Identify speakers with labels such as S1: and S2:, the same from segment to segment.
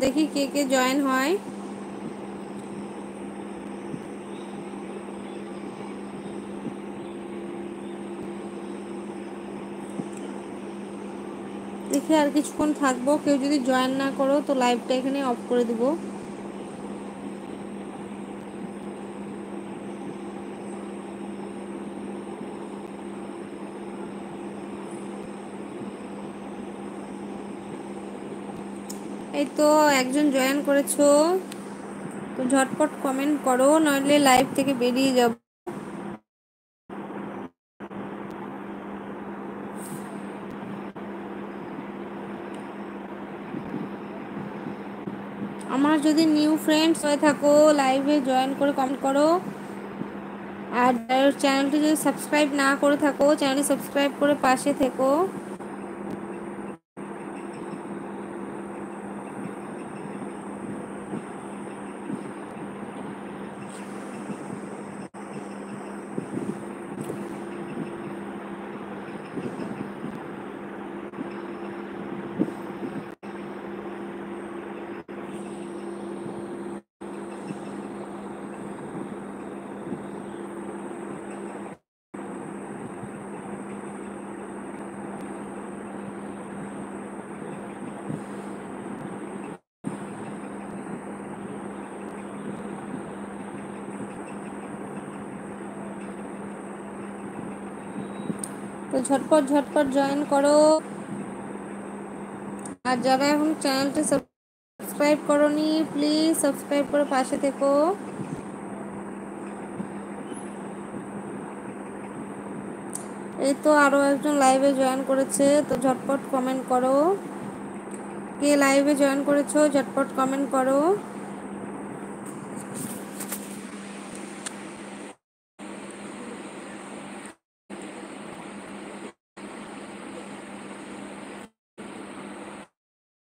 S1: দেখি কে কে জয়েন হয়। দেখি আর কিছুক্ষণ থাকবো, কেউ যদি জয়েন না করো তো লাইভটা এখানে অফ করে দিব। এই তো একজন জয়েন করেছো, তো ঝটপট কমেন্ট করো, নইলে লাইভ থেকে বেরিয়ে যাব। আমার যদি নিউ ফ্রেন্ডস হয়ে থাকো লাইভে জয়েন করে কমেন্ট করো, আর চ্যানেলটি যদি সাবস্ক্রাইব না করে থাকো চ্যানেলটি সাবস্ক্রাইব করে পাশে থেকো। তো ঝটপট ঝটপট জয়েন করো, আর যারা এখন চ্যানেলটি সাবস্ক্রাইব করোনি প্লিজ সাবস্ক্রাইব করে পাশে থেকো। এই তো আরও একজন লাইভে জয়েন করেছে, তো ঝটপট কমেন্ট করো, কে লাইভে জয়েন করেছো ঝটপট কমেন্ট করো।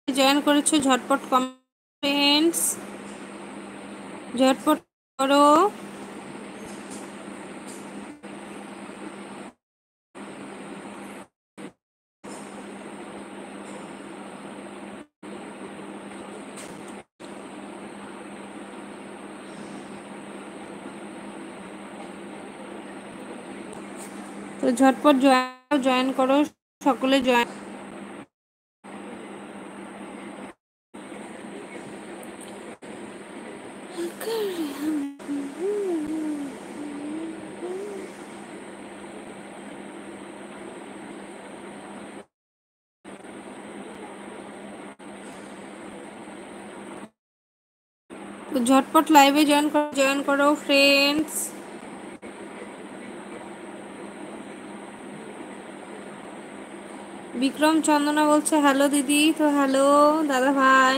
S1: জয়েন করেছো ঝটপট কমেন্টস ঝটপট করো। তো ঝটপট জয়েন করো, সকলে জয়েন। তো ঝটপট লাইভে জয়েন করো ফ্রেন্ডস। বিক্রম চন্দনা বলছে হ্যালো দিদি, তো হ্যালো দাদা ভাই,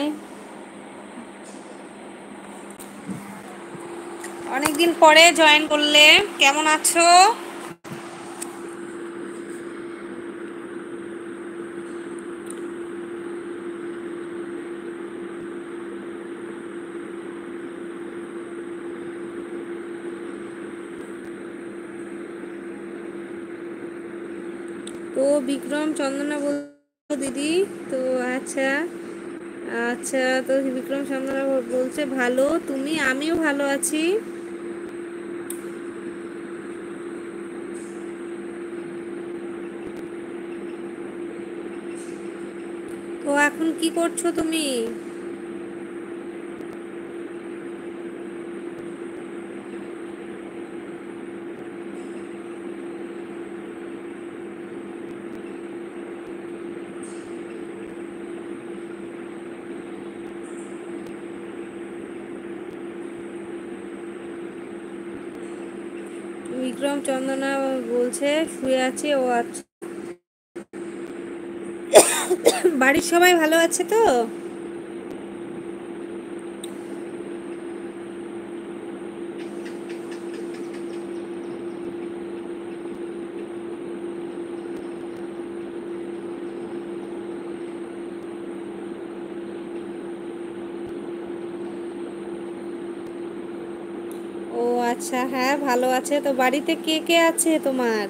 S1: অনেকদিন পরে জয়েন করলে, কেমন আছো? তো বিক্রম চন্দনা বলছো দিদি, তো আচ্ছা আচ্ছা, তো বিক্রম চন্দনা বলছে ভালো, তুমি? আমিও ভালো আছি। তো এখন কি করছো তুমি? বিক্রম চন্দনা বলছে শুয়ে আছি। ও আচ্ছা, বাড়ির সবাই ভালো আছে তো? ও আচ্ছা, হ্যাঁ ভালো আছে। তো বাড়িতে কে কে আছে তোমার?